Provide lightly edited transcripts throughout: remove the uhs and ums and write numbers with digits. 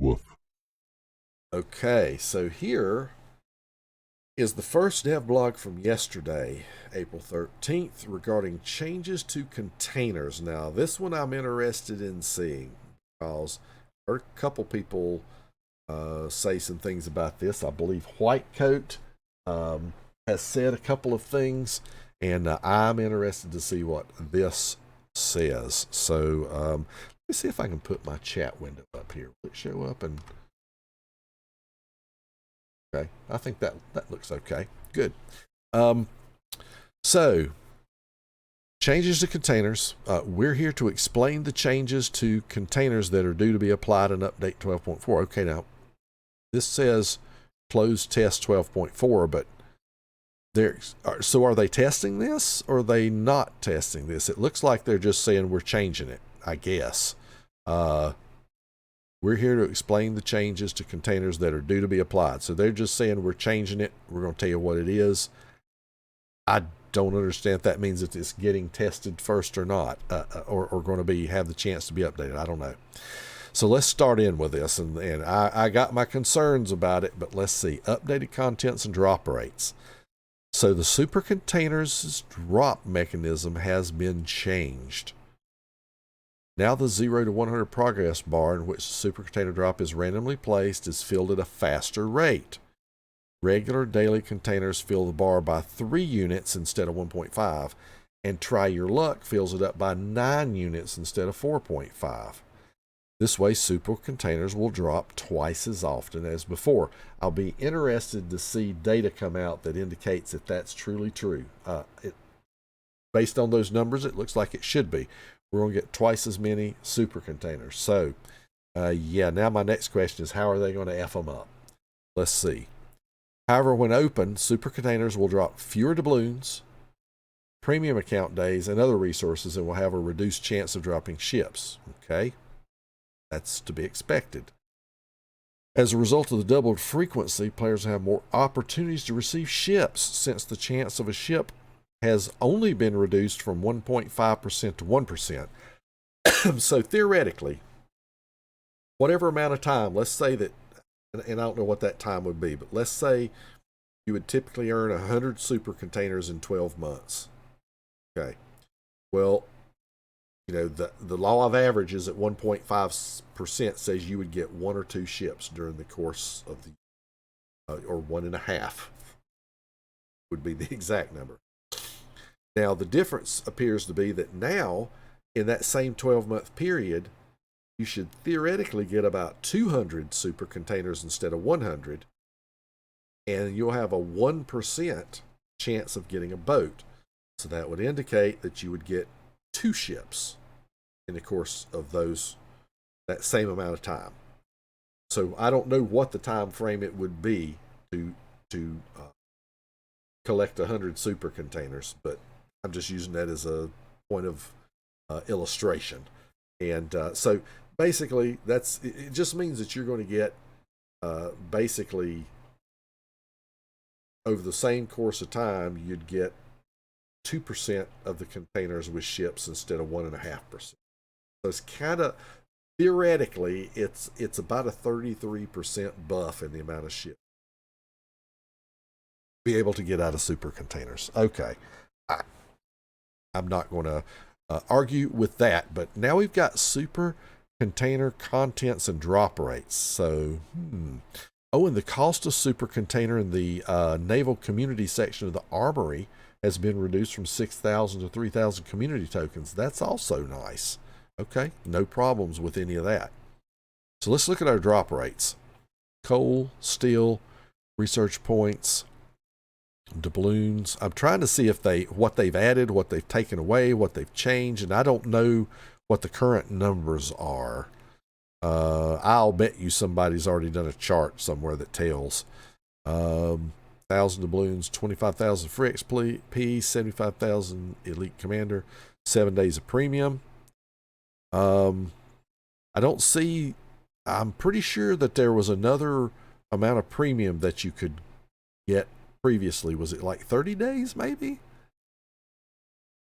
Woof. Okay, so here is the first DevBlog from yesterday, April 13th, regarding changes to containers. Now, this one I'm interested in seeing because I heard a couple people say some things about this. I believe Whitecoat has said a couple of things, and I'm interested to see what this says. So let me see if I can put my chat window up here. Will it show up? And okay, I think that looks okay. Good. So, changes to containers. We're here to explain the changes to containers that are due to be applied in Update 12.4. Okay, now, this says close test 12.4, but so are they testing this or are they not testing this? It looks like they're just saying we're changing it, I guess. We're here to explain the changes to containers that are due to be applied. So they're just saying we're changing it. We're going to tell you what it is. I don't understand if that means that it's getting tested first or not, or going to have the chance to be updated. I don't know. So let's start in with this. And I got my concerns about it, but let's see. Updated contents and drop rates. So the Supercontainers drop mechanism has been changed. Now the 0 to 100 progress bar in which the supercontainer drop is randomly placed is filled at a faster rate. Regular daily containers fill the bar by 3 units instead of 1.5, and Try Your Luck fills it up by 9 units instead of 4.5. This way, supercontainers will drop twice as often as before. I'll be interested to see data come out that indicates that that's truly true. Based on those numbers, it looks like it should be. We're going to get twice as many supercontainers. So, yeah, now my next question is, how are they going to F them up? Let's see. However, when open, supercontainers will drop fewer doubloons, premium account days, and other resources, and will have a reduced chance of dropping ships. Okay? That's to be expected. As a result of the doubled frequency, players have more opportunities to receive ships, since the chance of a ship has only been reduced from 1.5% to 1%. So theoretically, whatever amount of time, let's say that, and I don't know what that time would be, but let's say you would typically earn 100 supercontainers in 12 months. Okay. Well, you know, the law of averages at 1.5% says you would get 1 or 2 ships during the course of the, or 1.5 would be the exact number. Now, the difference appears to be that now, in that same 12-month period, you should theoretically get about 200 supercontainers instead of 100, and you'll have a 1% chance of getting a boat. So that would indicate that you would get 2 ships in the course of that same amount of time. So I don't know what the time frame it would be to collect 100 supercontainers, but I'm just using that as a point of illustration. And so basically, it just means that you're going to get basically over the same course of time, you'd get 2% of the containers with ships instead of 1.5%. So it's kind of theoretically, it's about a 33% buff in the amount of ships be able to get out of supercontainers. Okay. I'm not going to argue with that, but now we've got super container contents and drop rates. So, Oh, and the cost of supercontainer in the naval community section of the Armory has been reduced from 6,000 to 3,000 community tokens. That's also nice. Okay, no problems with any of that. So let's look at our drop rates. Coal, steel, research points, doubloons. I'm trying to see if what they've added, what they've taken away, what they've changed, and I don't know what the current numbers are. I'll bet you somebody's already done a chart somewhere that tells 1,000 doubloons, 25,000 for XP, 75,000 elite commander, 7 days of premium. I don't see. I'm pretty sure that there was another amount of premium that you could get previously. Was it like 30 days maybe?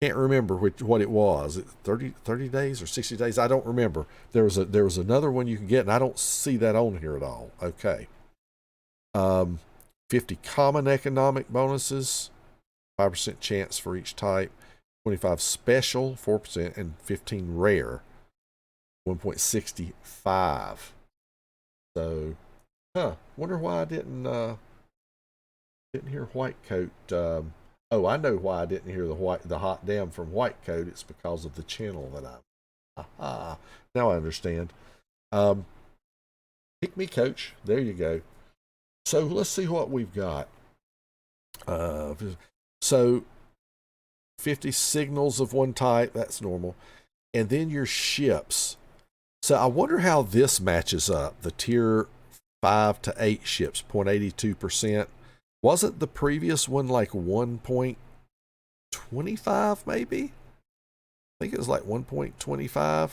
can't remember what it was. 30 days or 60 days? I don't remember. There was another one you can get, and I don't see that on here at all. Okay. 50 common economic bonuses, 5% chance for each type, 25 special, 4%, and 15 rare, 1.65. So, wonder why I didn't hear white coat. Oh, I know why I didn't hear the hot damn from white coat. It's because of the channel that I'm. Aha! Now I understand. Pick me, coach. There you go. So let's see what we've got. So 50 signals of one type, that's normal. And then your ships. So I wonder how this matches up. The tier 5 to 8 ships, 0.82%. Wasn't the previous one like 1.25 maybe? I think it was like 1.25.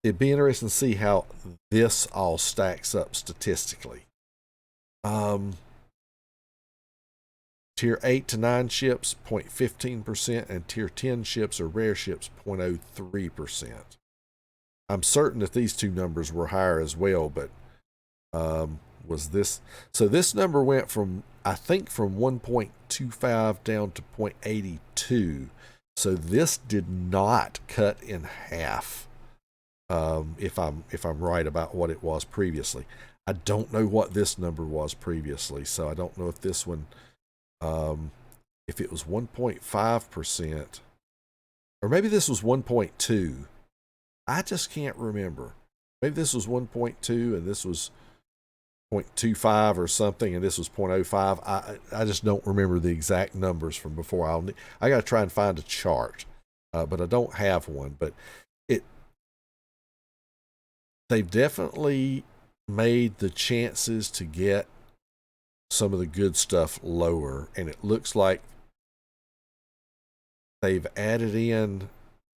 It'd be interesting to see how this all stacks up statistically. Tier 8 to 9 ships, 0.15%, and Tier 10 ships or rare ships, 0.03%. I'm certain that these two numbers were higher as well, but was this... So this number went from, I think, from 1.25 down to 0.82. So this did not cut in half. If I'm right about what it was previously. I don't know what this number was previously, so I don't know if this one, if it was 1.5%, or maybe this was 1.2. I just can't remember. Maybe this was 1.2 and this was 0.25 or something, and this was 0.05. I just don't remember the exact numbers from before. I got to try and find a chart, but I don't have one. But they've definitely made the chances to get some of the good stuff lower, and it looks like they've added in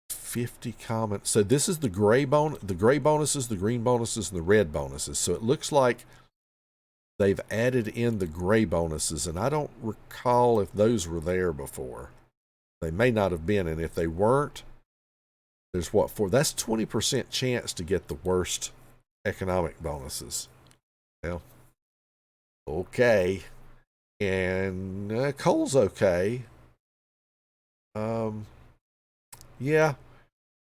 50 comments. So this is the gray bonuses, the green bonuses, and the red bonuses. So it looks like they've added in the gray bonuses, and I don't recall if those were there before. They may not have been, and if they weren't, there's that's 20% chance to get the worst economic bonuses. Well, okay. And coal's okay. Yeah,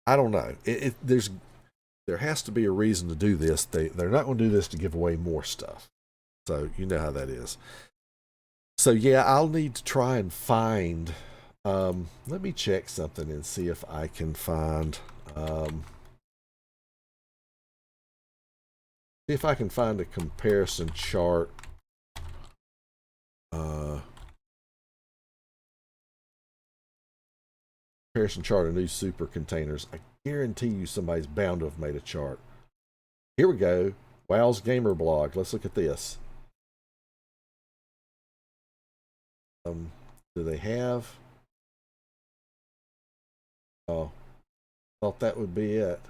I don't know. There has to be a reason to do this. They're not going to do this to give away more stuff. So you know how that is. So yeah, I'll need to try and find... let me check something and see if I can find a comparison chart. Comparison chart of new super containers. I guarantee you somebody's bound to have made a chart. Here we go. Wow's Gamer Blog. Let's look at this. Do they have... Oh, thought that would be it.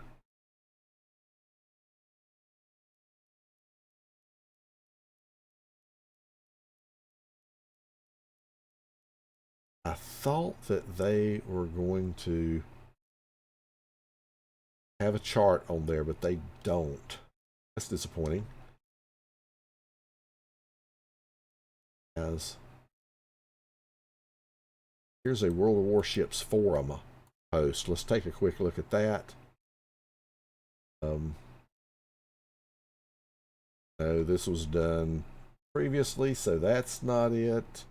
I thought that they were going to have a chart on there, but they don't. That's disappointing. Here's a World of Warships forum post. Let's take a quick look at that. No, this was done previously, so that's not it.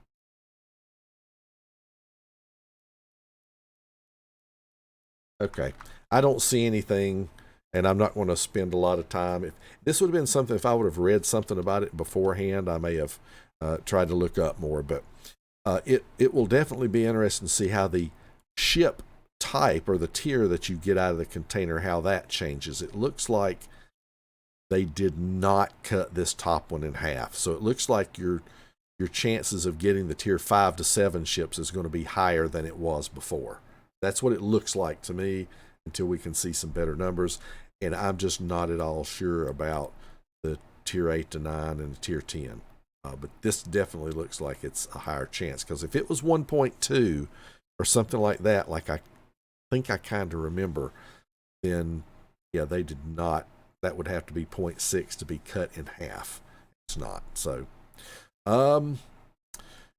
Okay, I don't see anything, and I'm not going to spend a lot of time. If this would have been something, if I would have read something about it beforehand, I may have tried to look up more. But it will definitely be interesting to see how the ship type or the tier that you get out of the container, how that changes. It looks like they did not cut this top one in half, so it looks like your chances of getting the tier 5 to 7 ships is going to be higher than it was before. That's what it looks like to me until we can see some better numbers. And I'm just not at all sure about the tier 8 to 9 and the tier 10. But this definitely looks like it's a higher chance, because if it was 1.2, or something like that, like I think I kind of remember, then yeah, they did not. That would have to be 0.6 to be cut in half. It's not. So,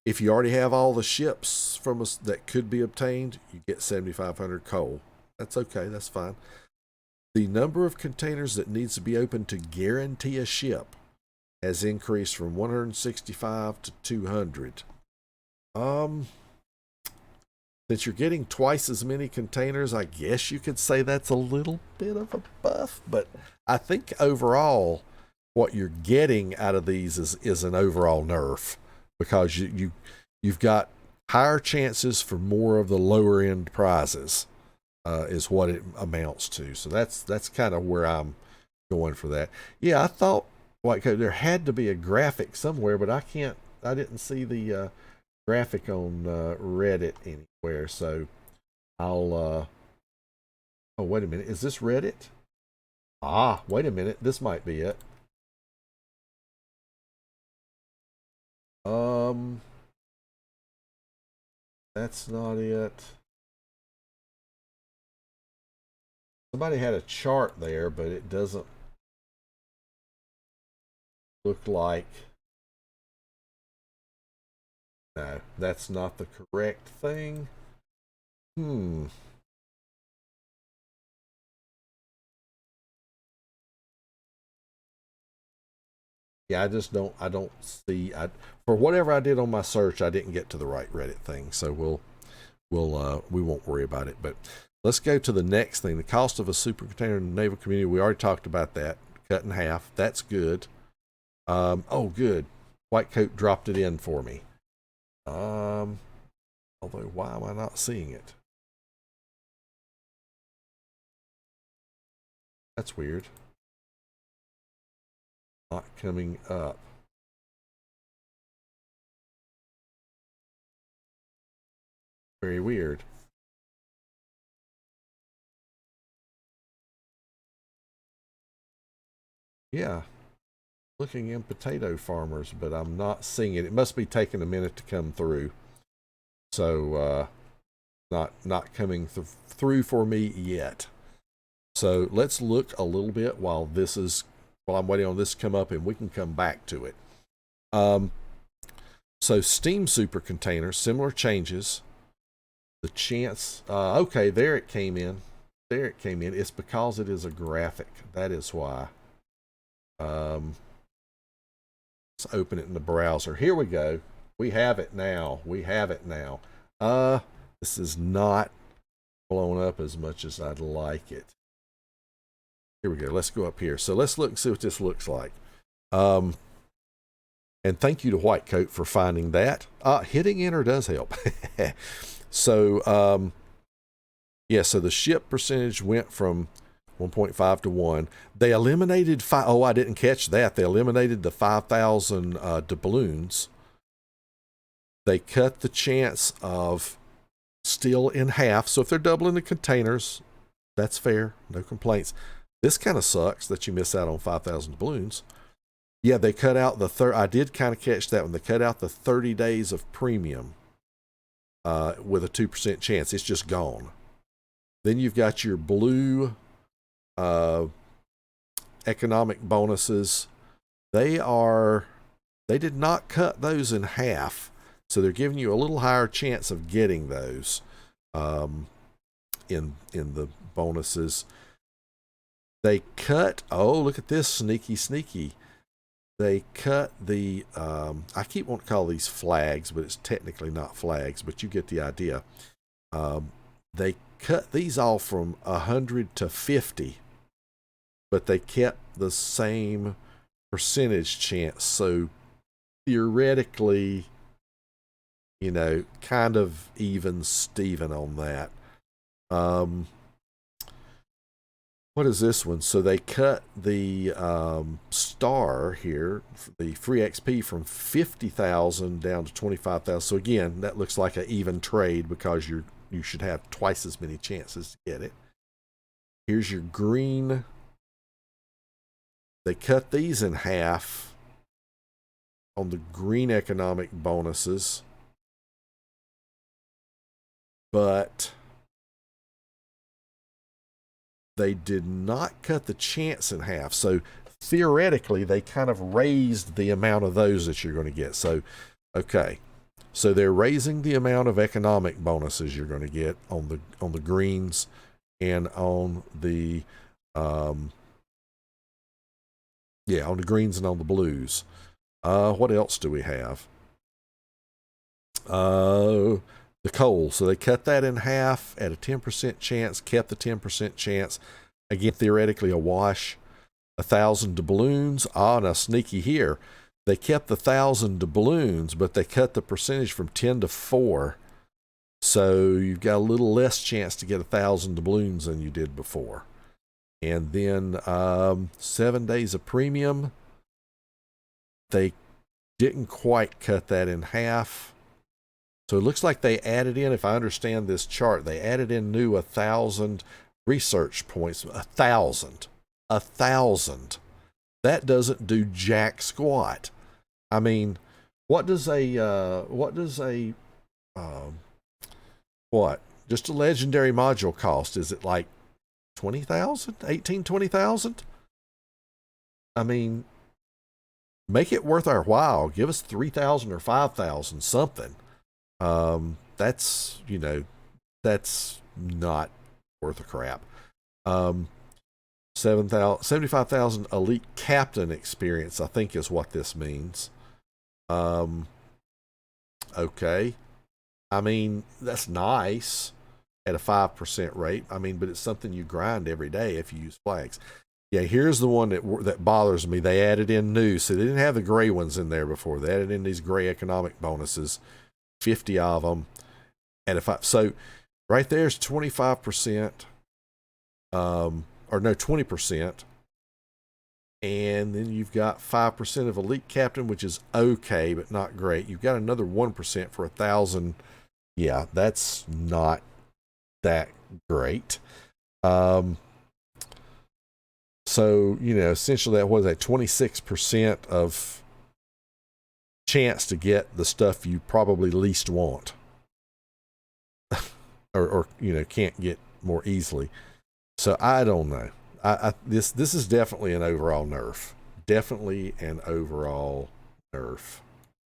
if you already have all the ships from us that could be obtained, you get 7,500 coal. That's okay. That's fine. The number of containers that needs to be opened to guarantee a ship has increased from 165 to 200. Since you're getting twice as many containers, I guess you could say that's a little bit of a buff, but I think overall what you're getting out of these is an overall nerf, because you've got higher chances for more of the lower end prizes, is what it amounts to. So that's kind of where I'm going for that. Yeah, I thought there had to be a graphic somewhere, but I didn't see the graphic on Reddit anywhere, so I'll oh, wait a minute, is this Reddit? Wait a minute, this might be it. That's not it. Somebody had a chart there, but it doesn't look like. No, that's not the correct thing. Yeah, I don't see, for whatever I did on my search, I didn't get to the right Reddit thing. So we won't worry about it. But let's go to the next thing. The cost of a supercontainer in the naval community. We already talked about that. Cut in half. That's good. Oh, good. White Coat dropped it in for me. Although, why am I not seeing it? That's weird. Not coming up. Very weird. Yeah. Looking in potato farmers, but I'm not seeing it. It must be taking a minute to come through. So, not coming through for me yet. So let's look a little bit while I'm waiting on this to come up, and we can come back to it. So Steam Supercontainer, similar changes. The chance, okay, there it came in. It's because it is a graphic. That is why. Let's open it in the browser. Here we go. We have it now. This is not blown up as much as I'd like it. Here we go. Let's go up here. So let's look and see what this looks like. And thank you to White Coat for finding that. Hitting enter does help. So, yeah, so the ship percentage went from 1.5 to 1. They eliminated I didn't catch that. They eliminated the 5,000 doubloons. They cut the chance of steal in half. So if they're doubling the containers, that's fair. No complaints. This kind of sucks that you miss out on 5,000 doubloons. Yeah, they cut out I did kind of catch that one. They cut out the 30 days of premium with a 2% chance. It's just gone. Then you've got your blue economic bonuses. They did not cut those in half. So they're giving you a little higher chance of getting those in the bonuses. They cut, look at this, sneaky. They cut the, I keep wanting to call these flags, but it's technically not flags, but you get the idea. They cut these off from 100 to 50, but they kept the same percentage chance. So theoretically, kind of even Steven on that. What is this one? So they cut the star here, the free XP, from 50,000 down to 25,000. So again, that looks like an even trade because you should have twice as many chances to get it. Here's your green. They cut these in half on the green economic bonuses. but they did not cut the chance in half. So theoretically, they kind of raised the amount of those that you're going to get. So, okay. So they're raising the amount of economic bonuses you're going to get on the greens and on the on the greens and on the blues. What else do we have? The coal. So they cut that in half at a 10% chance, kept the 10% chance. Again, theoretically a wash. 1,000 doubloons. Now sneaky here. They kept the 1,000 doubloons, but they cut the percentage from 10 to 4. So you've got a little less chance to get 1,000 doubloons than you did before. And then 7 days of premium. They didn't quite cut that in half. So it looks like they added in, if I understand this chart, they added in new 1,000 research points. 1,000. 1,000. That doesn't do jack squat. I mean, just a legendary module cost? Is it like 20,000, 18, 20,000? I mean, make it worth our while. Give us 3,000 or 5,000, something. That's not worth a crap. 75,000 elite captain experience, I think is what this means. Okay. I mean, that's nice at a 5% rate. I mean, but it's something you grind every day if you use flags. Yeah, here's the one that bothers me. They added in new, so they didn't have the gray ones in there before. They added in these gray economic bonuses, 50 of them. And so right there's 25%, or no, 20%. And then you've got 5% of elite captain, which is okay, but not great. You've got another 1% for 1,000. Yeah, that's not that great. So, essentially that was a 26% of chance to get the stuff you probably least want. or can't get more easily. So I don't know. This is definitely an overall nerf. Definitely an overall nerf.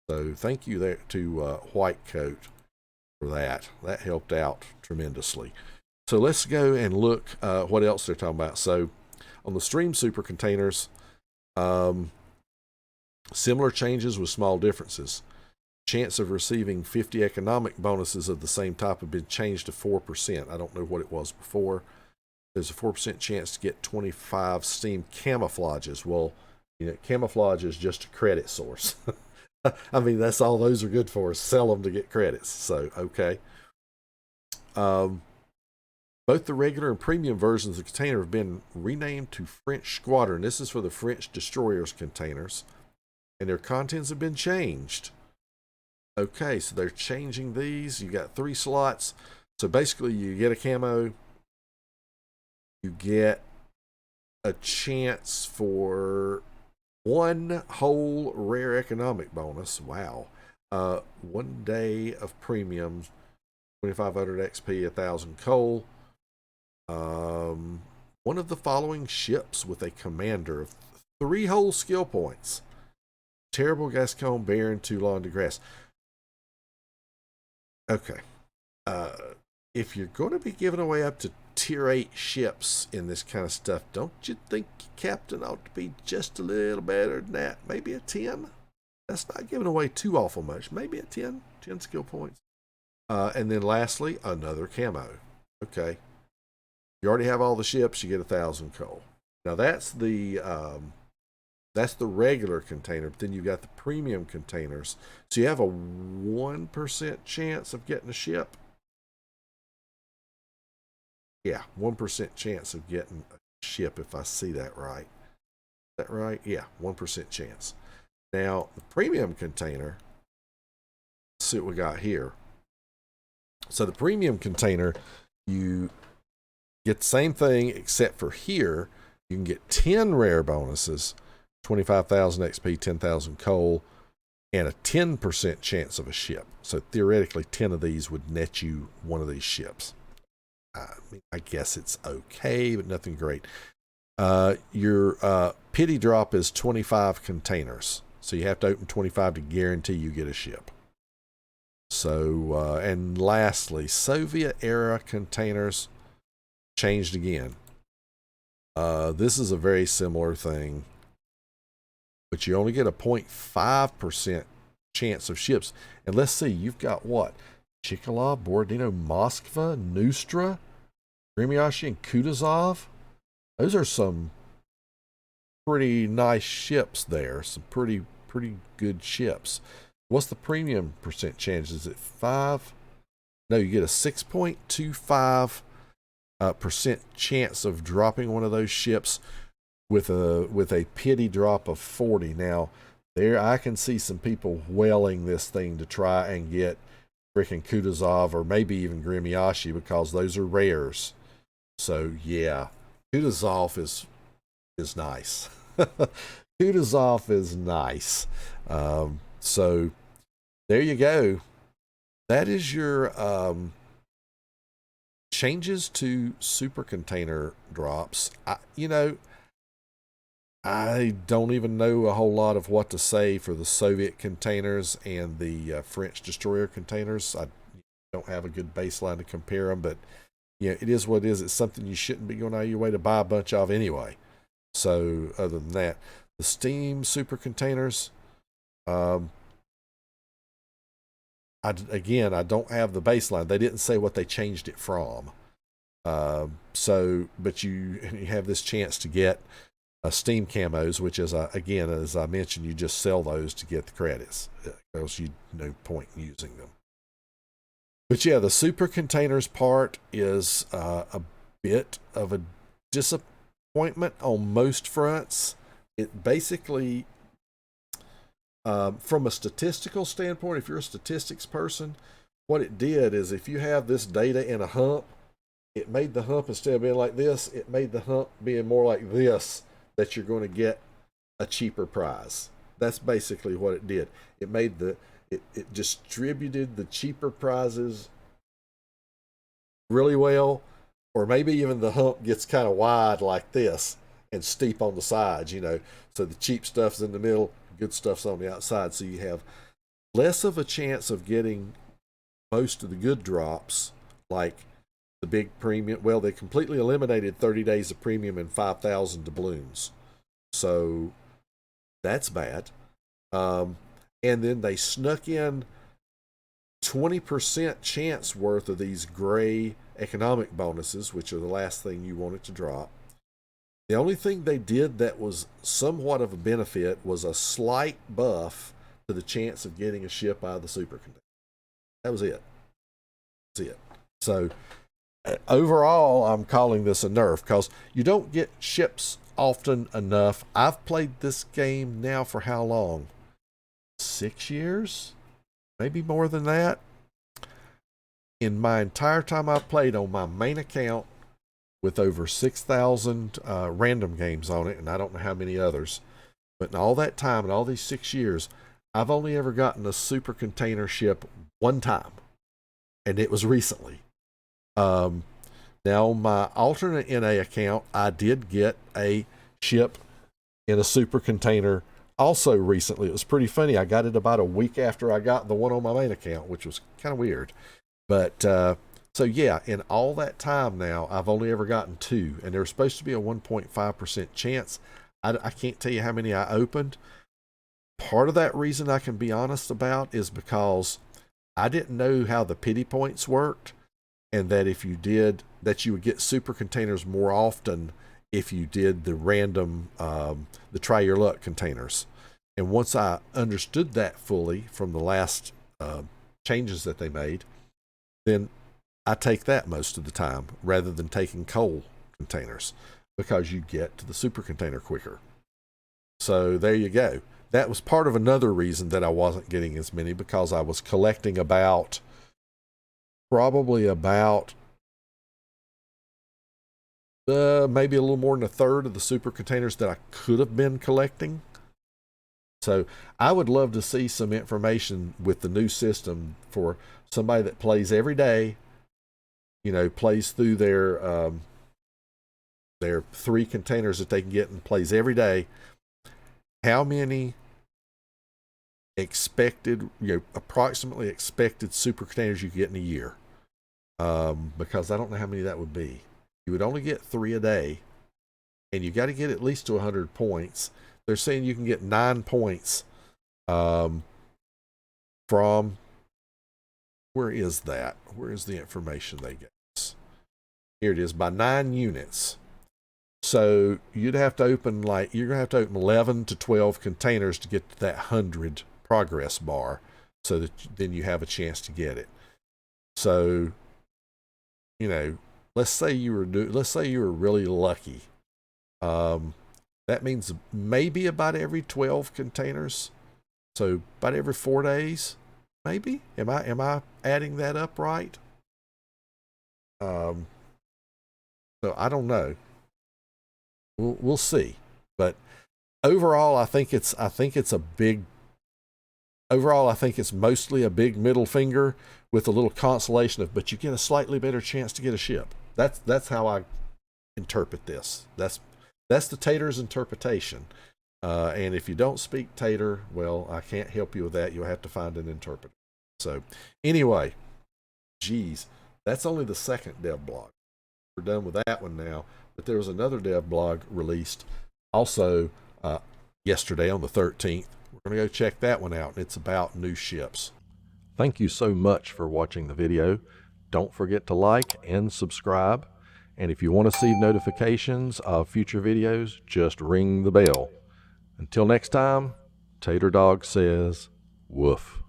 So thank you there to White Coat for that. That helped out tremendously. So let's go and look what else they're talking about. So on the stream Supercontainers, similar changes with small differences. Chance of receiving 50 economic bonuses of the same type have been changed to 4%. I don't know what it was before. There's a 4% chance to get 25 Steam camouflages. Well, camouflage is just a credit source. I mean, that's all those are good for, is sell them to get credits. So, okay. Both the regular and premium versions of the container have been renamed to French Squadron. This is for the French destroyers containers. And their contents have been changed. Okay, so they're changing these. You got 3 slots. So basically you get a camo. You get a chance for 1 whole rare economic bonus. Wow. 1 day of premium, 2,500 XP, 1,000 coal. One of the following ships with a commander of 3 whole skill points. Terrible Gascon, Baron, Toulon de Grasse. Okay. If you're going to be giving away up to tier 8 ships in this kind of stuff, don't you think Captain ought to be just a little better than that? Maybe a 10? That's not giving away too awful much. Maybe a 10 skill points. And then lastly, another camo. Okay. You already have all the ships, you get 1,000 coal. Now that's the regular container, but then you've got the premium containers. So you have a 1% chance of getting a ship. Yeah, 1% chance of getting a ship, if I see that right. Is that right? Yeah, 1% chance. Now, the premium container, let's see what we got here. So the premium container, you get the same thing, except for here, you can get 10 rare bonuses, 25,000 XP, 10,000 coal. and a 10% chance of a ship. So theoretically, 10 of these would net you one of these ships. I guess it's okay, but nothing great. Your pity drop is 25 containers. So you have to open 25 to guarantee you get a ship. So, and lastly, Soviet era containers changed again. This is a very similar thing, but you only get a 0.5% chance of ships. And let's see, you've got what? Chikhalov, Borodino, Moskva, Nustra, Grimyashi, and Kutuzov. Those are some pretty nice ships there. Some pretty good ships. What's the premium percent chance? Is it 5? No, you get a 6.25% chance of dropping one of those ships with a pity drop of 40. Now, there I can see some people whaling this thing to try and get freaking Kutuzov or maybe even Grimyashi because those are rares. So yeah, Kutuzov is nice. Kutuzov is nice. So there you go. That is your changes to Supercontainer drops. I don't even know a whole lot of what to say for the Soviet containers and the French destroyer containers. I don't have a good baseline to compare them, but it is what it is. It's something you shouldn't be going out of your way to buy a bunch of anyway. So other than that, the Steam Supercontainers, I don't have the baseline. They didn't say what they changed it from. But you have this chance to get Steam camos, which is, again, as I mentioned, you just sell those to get the credits. Else you no point in using them. But yeah, the Supercontainers part is a bit of a disappointment on most fronts. It basically, from a statistical standpoint, if you're a statistics person, what it did is if you have this data in a hump, it made the hump, instead of being like this, it made the hump being more like this, that you're going to get a cheaper prize. That's basically what it did. It made it distributed the cheaper prizes really well, or maybe even the hump gets kind of wide like this and steep on the sides, so the cheap stuff's in the middle, good stuff's on the outside, so you have less of a chance of getting most of the good drops, like the big premium. Well, they completely eliminated 30 days of premium and 5,000 doubloons. So that's bad. And then they snuck in 20% chance worth of these gray economic bonuses, which are the last thing you wanted to drop. The only thing they did that was somewhat of a benefit was a slight buff to the chance of getting a ship out of the Supercontainer. That was it. That's it. So overall, I'm calling this a nerf because you don't get ships often enough. I've played this game now for how long? 6 years? Maybe more than that. In my entire time I've played on my main account with over 6,000 random games on it, and I don't know how many others, but in all that time, in all these 6 years, I've only ever gotten a Supercontainer ship one time, and it was recently. Now, on my alternate NA account, I did get a ship in a Supercontainer also recently. It was pretty funny. I got it about a week after I got the one on my main account, which was kind of weird. But, so yeah, in all that time now, I've only ever gotten 2, and there was supposed to be a 1.5% chance. I can't tell you how many I opened. Part of that reason I can be honest about is because I didn't know how the pity points worked, and that if you did, that you would get Supercontainers more often if you did the random, the try your luck containers. And once I understood that fully from the last changes that they made, then I take that most of the time rather than taking coal containers, because you get to the Supercontainer quicker. So there you go. That was part of another reason that I wasn't getting as many, because I was collecting probably about maybe a little more than a third of the Supercontainers that I could have been collecting. So I would love to see some information with the new system for somebody that plays every day, plays through their 3 containers that they can get and plays every day. How many approximately expected super containers you get in a year? Because I don't know how many that would be. You would only get 3 a day, and you got to get at least to 100 points. They're saying you can get 9 points from, where is that? Where is the information they gave us? Here it is, by 9 units. So you'd have to open you're going to have to open 11 to 12 containers to get to that 100 progress bar, so that then you have a chance to get it. So, let's say you were really lucky. That means maybe about every 12 containers. So about every 4 days, maybe. Am I adding that up right? So I don't know. We'll see. But overall, I think it's mostly a big middle finger with a little consolation of, but you get a slightly better chance to get a ship. That's how I interpret this. That's the Tater's interpretation. And if you don't speak Tater, well, I can't help you with that. You'll have to find an interpreter. So anyway, geez, that's only the second DevBlog. We're done with that one now. But there was another DevBlog released also yesterday on the 13th. We're going to go check that one out, and it's about new ships. Thank you so much for watching the video. Don't forget to like and subscribe. And if you want to see notifications of future videos, just ring the bell. Until next time, Tater Dawg says, woof.